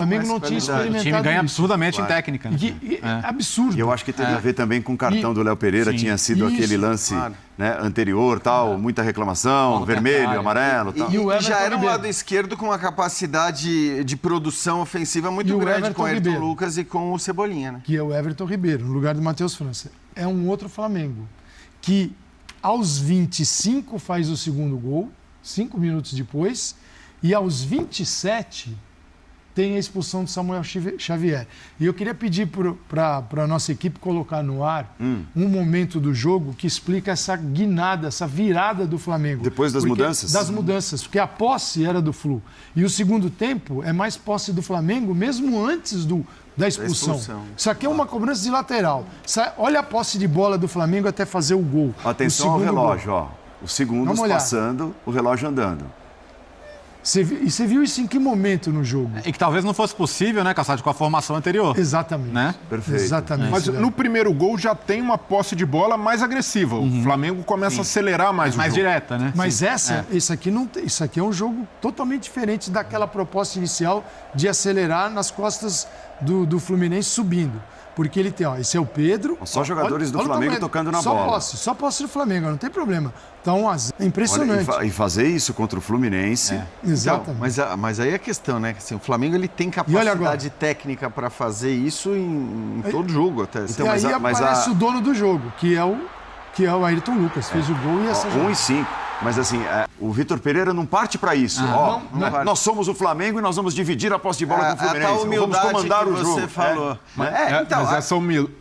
Flamengo não tinha experimentado. O time ganha isso. absurdamente em técnica. Né? Absurdo. E eu acho que teve a ver também com o cartão do Léo Pereira, tinha sido aquele lance anterior, tal, muita reclamação, vermelho, amarelo, tal. E já era um lado esquerdo com uma capacidade de produção ofensiva muito grande com o Ayrton Lucas e com o Cebolinha, né? Que é o Everton Ribeiro, no lugar do Matheus França. É um outro Flamengo que aos 25 faz o segundo gol, 5 minutos depois, e aos 27 tem a expulsão de Samuel Xavier. E eu queria pedir para a nossa equipe colocar no ar um momento do jogo que explica essa guinada, essa virada do Flamengo. Depois das mudanças? Das mudanças, porque a posse era do Flu. E o segundo tempo é mais posse do Flamengo, mesmo antes da expulsão. Isso aqui é uma cobrança de lateral. Olha a posse de bola do Flamengo até fazer o gol. Atenção ao relógio, ó. Os segundos passando, o relógio andando. E você viu isso em que momento no jogo? E que talvez não fosse possível, né, Cassati, com a formação anterior. Exatamente. Né? Perfeito. Exatamente. Mas no primeiro gol já tem uma posse de bola mais agressiva. O Flamengo começa a acelerar mais o mais jogo. direta, né? Mas isso aqui é um jogo totalmente diferente daquela proposta inicial de acelerar nas costas do Fluminense subindo. Porque ele tem, esse é o Pedro. Só jogadores do Flamengo tocando na bola. Só posse do Flamengo, não tem problema. Então, é impressionante. Olha, e fazer isso contra o Fluminense. Exatamente. Então, mas aí é a questão, né? Assim, o Flamengo ele tem capacidade técnica para fazer isso em todo jogo até. Então, e aí aparece o dono do jogo, que é o Ayrton Lucas. Fez o gol e essa 1-5. Mas assim, o Vitor Pereira não parte para isso. Nós somos o Flamengo e nós vamos dividir a posse de bola com o Fluminense. Vamos comandar o jogo. Você falou. Mas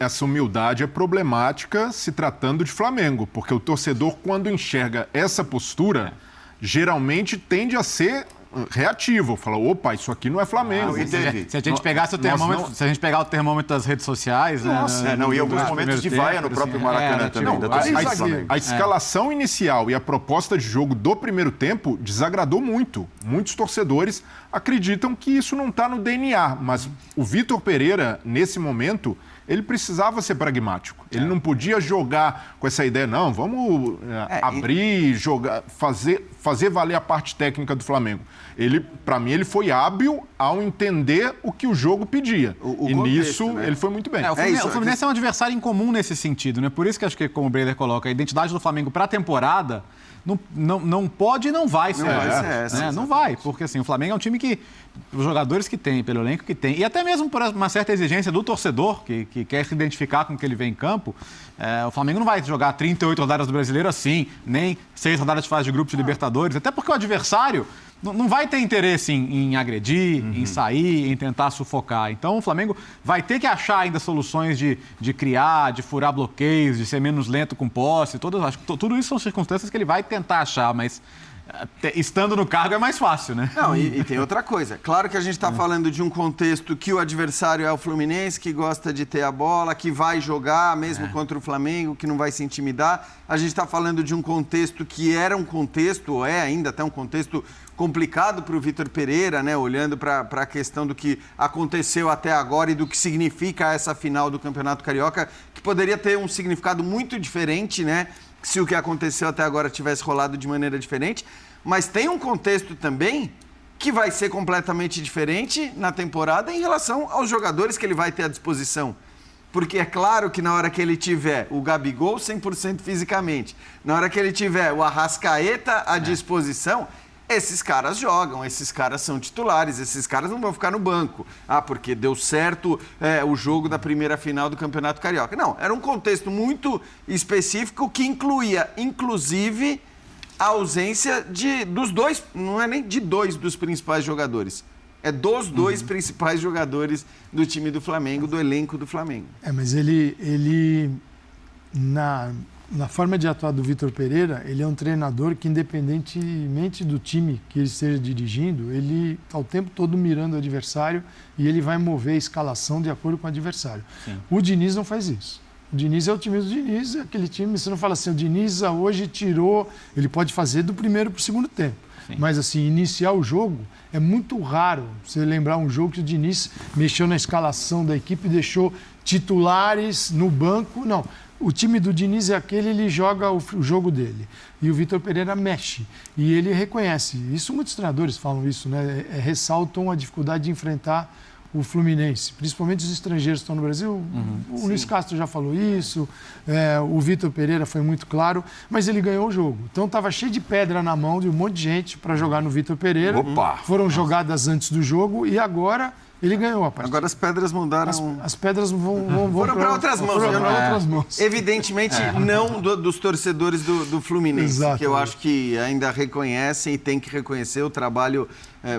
essa humildade é problemática se tratando de Flamengo, porque o torcedor, quando enxerga essa postura, geralmente tende a ser reativo. Fala, opa, isso aqui não é Flamengo. Se a gente pegasse o termômetro, se a gente pegar o termômetro das redes sociais, e alguns momentos de vaia no próprio Maracanã também. A escalação inicial e a proposta de jogo do primeiro tempo desagradou muito. Muitos torcedores acreditam que isso não está no DNA, mas o Vitor Pereira, nesse momento, ele precisava ser pragmático. Ele não podia jogar com essa ideia, não, vamos abrir, jogar, fazer valer a parte técnica do Flamengo. Para mim, ele foi hábil ao entender o que o jogo pedia. E nisso, ele foi muito bem. O Fluminense é um adversário incomum nesse sentido, né? Por isso que acho que, como o Breider coloca, a identidade do Flamengo para a temporada não pode e não vai ser essa. Não vai, porque assim, o Flamengo é um time que, os jogadores que tem, pelo elenco que tem, e até mesmo por uma certa exigência do torcedor, que quer se identificar com o que ele vê em campo, o Flamengo não vai jogar 38 rodadas do Brasileiro assim, nem 6 rodadas de fase de grupo de Libertadores, até porque o adversário não vai ter interesse em agredir, em sair, em tentar sufocar. Então o Flamengo vai ter que achar ainda soluções de criar, de furar bloqueios, de ser menos lento com posse. Acho que tudo isso são circunstâncias que ele vai tentar achar, mas estando no cargo é mais fácil, né? Não, e tem outra coisa. Claro que a gente está falando de um contexto que o adversário é o Fluminense, que gosta de ter a bola, que vai jogar mesmo contra o Flamengo, que não vai se intimidar. A gente está falando de um contexto que era um contexto, ou é ainda até um contexto complicado para o Vitor Pereira, né? Olhando para a questão do que aconteceu até agora e do que significa essa final do Campeonato Carioca, que poderia ter um significado muito diferente, né? Se o que aconteceu até agora tivesse rolado de maneira diferente. Mas tem um contexto também que vai ser completamente diferente na temporada em relação aos jogadores que ele vai ter à disposição. Porque é claro que na hora que ele tiver o Gabigol 100% fisicamente, na hora que ele tiver o Arrascaeta à disposição, esses caras jogam, esses caras são titulares, esses caras não vão ficar no banco. Porque deu certo o jogo da primeira final do Campeonato Carioca. Não, era um contexto muito específico que incluía, inclusive, a ausência dos dois, não é nem de dois dos principais jogadores. É dos dois principais jogadores do time do Flamengo, do elenco do Flamengo. Mas na forma de atuar do Vitor Pereira, ele é um treinador que, independentemente do time que ele esteja dirigindo, ele está o tempo todo mirando o adversário e ele vai mover a escalação de acordo com o adversário. Sim. O Diniz não faz isso. O Diniz é o time do Diniz, é aquele time, você não fala assim, o Diniz hoje tirou, ele pode fazer do primeiro para o segundo tempo. Sim. Mas assim, iniciar o jogo é muito raro você lembrar um jogo que o Diniz mexeu na escalação da equipe e deixou titulares no banco, não. o time do Diniz é aquele, ele joga o jogo dele. E o Vitor Pereira mexe. E ele reconhece. Isso muitos treinadores falam isso, né? Ressaltam a dificuldade de enfrentar o Fluminense, principalmente os estrangeiros que estão no Brasil. O Luiz Castro já falou isso, o Vitor Pereira foi muito claro, mas ele ganhou o jogo. Então estava cheio de pedra na mão de um monte de gente para jogar no Vitor Pereira. Foram jogadas antes do jogo e agora ele ganhou a partida. Agora as pedras mudaram. As pedras vão para outras mãos. Outras mãos. Evidentemente, não dos torcedores do Fluminense, que eu acho que ainda reconhecem e tem que reconhecer o trabalho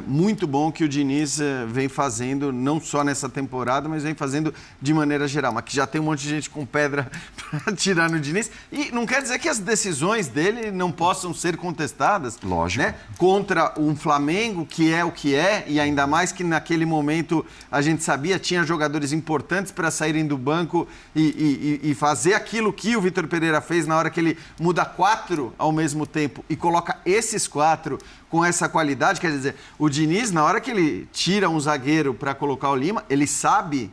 muito bom que o Diniz vem fazendo, não só nessa temporada, mas vem fazendo de maneira geral. Mas que já tem um monte de gente com pedra para tirar no Diniz. E não quer dizer que as decisões dele não possam ser contestadas. Lógico. Né? Contra um Flamengo, que é o que é, e ainda mais que naquele momento a gente sabia, tinha jogadores importantes para saírem do banco e fazer aquilo que o Vitor Pereira fez na hora que ele muda 4 ao mesmo tempo e coloca esses 4 com essa qualidade. Quer dizer, o Diniz, na hora que ele tira um zagueiro para colocar o Lima, ele sabe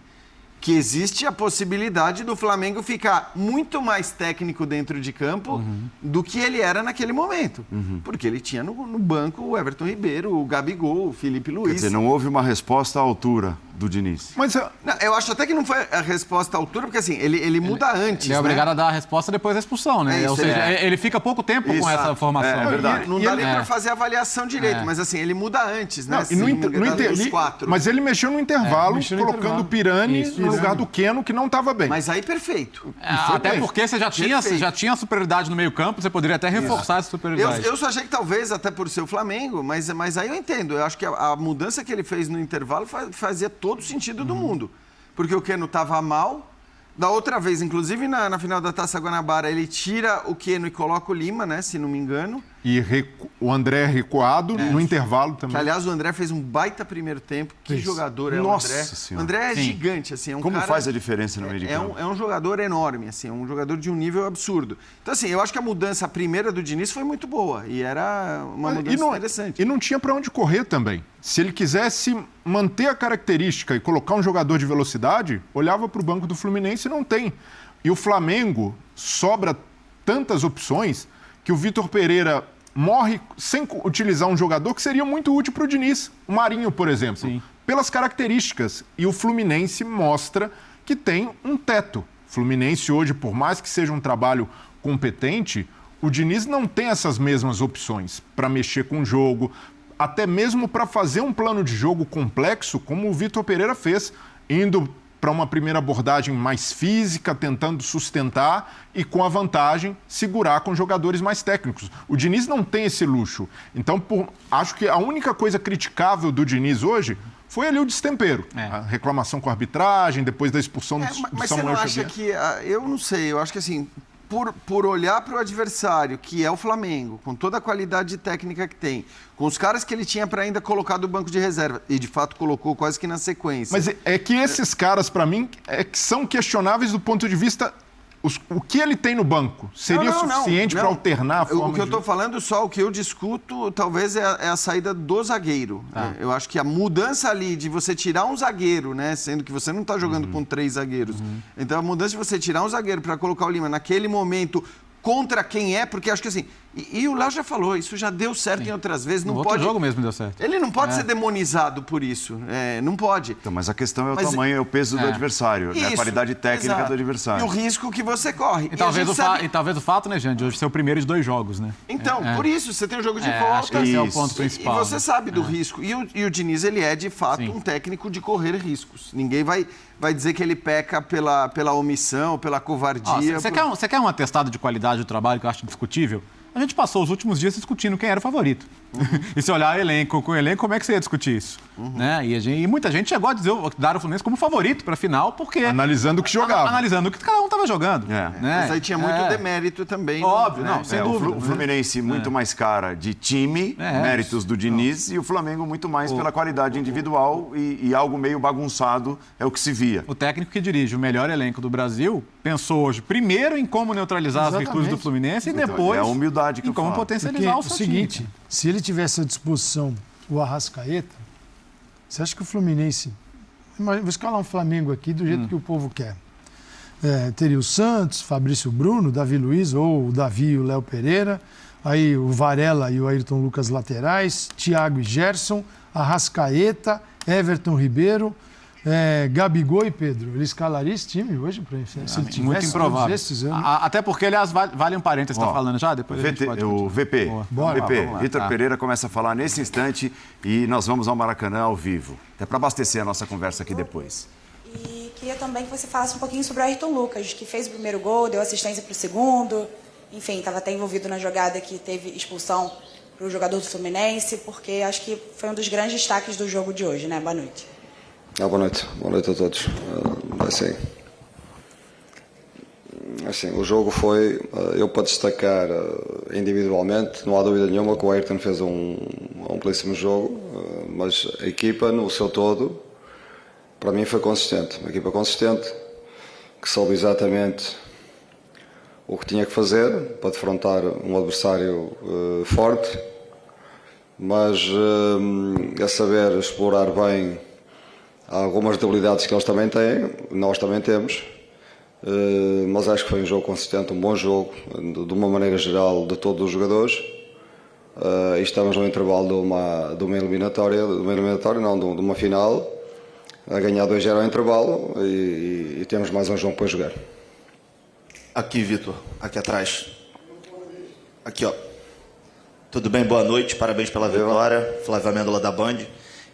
que existe a possibilidade do Flamengo ficar muito mais técnico dentro de campo do que ele era naquele momento. Porque ele tinha no banco o Everton Ribeiro, o Gabigol, o Felipe Luiz. Quer dizer, não houve uma resposta à altura do Diniz. Mas eu acho até que não foi a resposta à altura, porque assim, ele muda antes. Ele é obrigado a dar a resposta depois da expulsão, né? Ou seja, ele fica pouco tempo com essa formação. É verdade. Não dá nem para fazer a avaliação direito, mas assim, ele muda antes, né? Mas ele mexeu no intervalo, colocando o Pirani no lugar do Keno, que não estava bem. Mas aí, perfeito. Até porque você já tinha superioridade no meio-campo, você poderia até reforçar essa superioridade. Eu só achei que talvez, até por ser o Flamengo, mas aí eu entendo. Eu acho que a mudança que ele fez no intervalo fazia todo o sentido do mundo. Porque o Keno estava mal. Da outra vez, inclusive na final da Taça Guanabara, ele tira o Keno e coloca o Lima, né? Se não me engano. E o André recuado no intervalo também. Que, aliás, o André fez um baita primeiro tempo. Que jogador é o André? Nossa Senhora. O André é gigante, assim. Como faz a diferença no meio de campo? É um jogador enorme, assim. É um jogador de um nível absurdo. Então, assim, eu acho que a mudança primeira do Diniz foi muito boa. E era uma mudança interessante. E não tinha para onde correr também. Se ele quisesse manter a característica e colocar um jogador de velocidade, olhava para o banco do Fluminense e não tem. E o Flamengo sobra tantas opções que o Vitor Pereira morre sem utilizar um jogador que seria muito útil para o Diniz. O Marinho, por exemplo. Sim. Pelas características. E o Fluminense mostra que tem um teto. O Fluminense hoje, por mais que seja um trabalho competente, o Diniz não tem essas mesmas opções para mexer com o jogo, até mesmo para fazer um plano de jogo complexo, como o Vitor Pereira fez, indo para uma primeira abordagem mais física, tentando sustentar e, com a vantagem, segurar com jogadores mais técnicos. O Diniz não tem esse luxo. Então, acho que a única coisa criticável do Diniz hoje foi ali o destempero. A reclamação com a arbitragem, depois da expulsão do Samuel Xavier. Mas você não acha que... Eu não sei, eu acho que assim... Por olhar para o adversário, que é o Flamengo, com toda a qualidade técnica que tem, com os caras que ele tinha para ainda colocar do banco de reserva, e de fato colocou quase que na sequência. Mas é que esses caras, para mim, que são questionáveis do ponto de vista... O que ele tem no banco seria suficiente para alternar a forma O que eu estou falando, só o que eu discuto, talvez é a saída do zagueiro. Eu acho que a mudança ali de você tirar um zagueiro, né, sendo que você não está jogando com 3 zagueiros. Então, a mudança de você tirar um zagueiro para colocar o Lima naquele momento contra quem é, porque acho que assim... E o Léo já falou, isso já deu certo em outras vezes. No outro jogo mesmo deu certo. Ele não pode ser demonizado por isso. Não pode. Então, mas a questão é o tamanho, é o peso do adversário, né? A qualidade técnica do adversário. E o risco que você corre. E talvez o fato, né, Jean, de hoje ser o primeiro de 2 jogos, né? Então, por isso, você tem um jogo de volta. Acho que esse é o ponto principal. E você sabe do risco. E o Diniz, ele é, de fato, um técnico de correr riscos. Ninguém vai dizer que ele peca pela omissão, pela covardia. Você quer um atestado de qualidade do trabalho que eu acho discutível? A gente passou os últimos dias discutindo quem era o favorito. E se olhar elenco com elenco, como é que você ia discutir isso? Né? E muita gente chegou a dar o Fluminense como favorito para a final, porque... Analisando o que jogava. Analisando o que cada um estava jogando. Né? Mas aí tinha muito demérito também. Óbvio, né? sem dúvida. O Fluminense muito mais cara de time, méritos do Diniz, e o Flamengo muito mais pela qualidade individual e algo meio bagunçado é o que se via. O técnico que dirige o melhor elenco do Brasil pensou hoje primeiro em como neutralizar as virtudes do Fluminense e depois a humildade que em como potencializar o seu seguinte, time. Se ele tivesse à disposição o Arrascaeta, você acha que o Fluminense... Vou escalar um Flamengo aqui do jeito que o povo quer. teria o Santos, Fabrício Bruno, Davi Luiz, ou o Davi e o Léo Pereira. Aí o Varela e o Ayrton Lucas laterais, Thiago e Gerson, Arrascaeta, Everton Ribeiro, Gabigol e Pedro. Ele escalaria esse time hoje para se ele tivesse muito improvável. Esses, até porque, aliás, vale um parênteses, está falando já? Depois o VP. Vitor Pereira começa a falar nesse instante e nós vamos ao Maracanã ao vivo. É para abastecer a nossa conversa aqui depois. E queria também que você falasse um pouquinho sobre o Ayrton Lucas, que fez o primeiro gol, deu assistência para o segundo. Enfim, estava até envolvido na jogada que teve expulsão para o jogador do Fluminense, porque acho que foi um dos grandes destaques do jogo de hoje, né? Boa noite. Boa noite a todos. Assim, o jogo foi, eu para destacar individualmente, não há dúvida nenhuma que o Ayrton fez um belíssimo jogo, mas a equipa no seu todo, para mim foi consistente. Uma equipa consistente, que soube exatamente o que tinha que fazer para defrontar um adversário forte, mas a saber explorar bem algumas debilidades que eles também têm, nós também temos, mas acho que foi um jogo consistente, um bom jogo, de uma maneira geral, de todos os jogadores. E estamos no intervalo de uma eliminatória, de uma final, a ganhar 2-0 ao intervalo e temos mais um jogo para jogar. Aqui, Vitor, aqui atrás. Aqui, ó. Tudo bem? Boa noite, parabéns pela vitória. Flávio Amêndola da Band.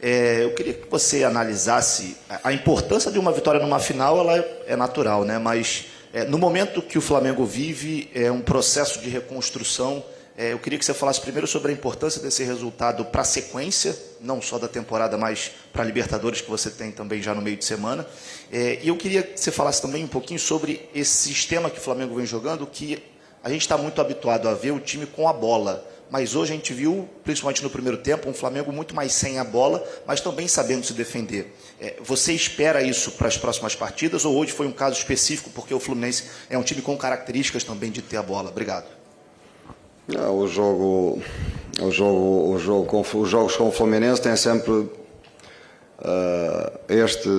Eu queria que você analisasse a importância de uma vitória numa final, ela é natural, né? Mas no momento que o Flamengo vive, é um processo de reconstrução. Eu queria que você falasse primeiro sobre a importância desse resultado para a sequência, não só da temporada, mas para a Libertadores, que você tem também já no meio de semana. E eu queria que você falasse também um pouquinho sobre esse sistema que o Flamengo vem jogando, que a gente está muito habituado a ver o time com a bola. Mas hoje a gente viu, principalmente no primeiro tempo, um Flamengo muito mais sem a bola, mas também sabendo se defender. Você espera isso para as próximas partidas ou hoje foi um caso específico porque o Fluminense é um time com características também de ter a bola? Obrigado. Os jogos com o Fluminense têm sempre este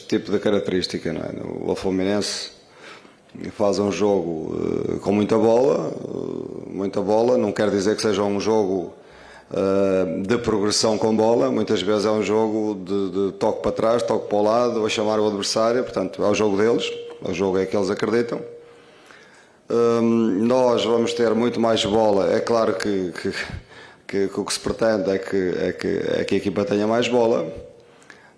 tipo de característica, não é? O Fluminense faz um jogo com muita bola, não quer dizer que seja um jogo de progressão com bola, muitas vezes é um jogo de toque para trás, toque para o lado, a chamar o adversário, portanto é o jogo deles, o jogo é que eles acreditam. Nós vamos ter muito mais bola, é claro que o que se pretende é que a equipa tenha mais bola.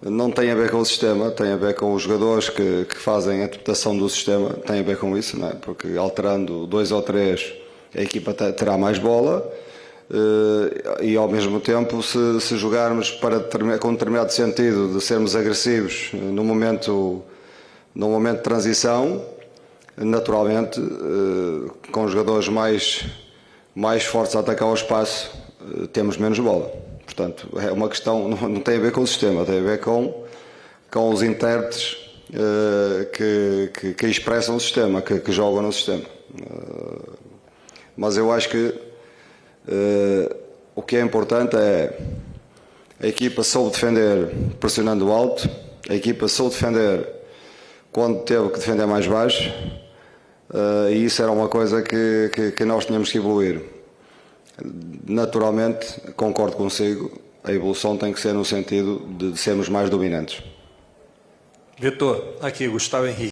Não tem a ver com o sistema, tem a ver com os jogadores que fazem a adaptação do sistema, tem a ver com isso, não é? Porque alterando 2 ou 3 a equipa terá mais bola e ao mesmo tempo se jogarmos com determinado sentido de sermos agressivos no momento de transição, naturalmente com os jogadores mais fortes a atacar o espaço temos menos bola. Portanto, é uma questão, não tem a ver com o sistema, tem a ver com os intérpretes que expressam o sistema, que jogam no sistema. Mas eu acho que o que é importante é a equipa soube defender pressionando alto, a equipa soube defender quando teve que defender mais baixo, e isso era uma coisa que nós tínhamos que evoluir. Naturalmente, concordo consigo, a evolução tem que ser no sentido de sermos mais dominantes. Vitor, aqui, Gustavo Henrique.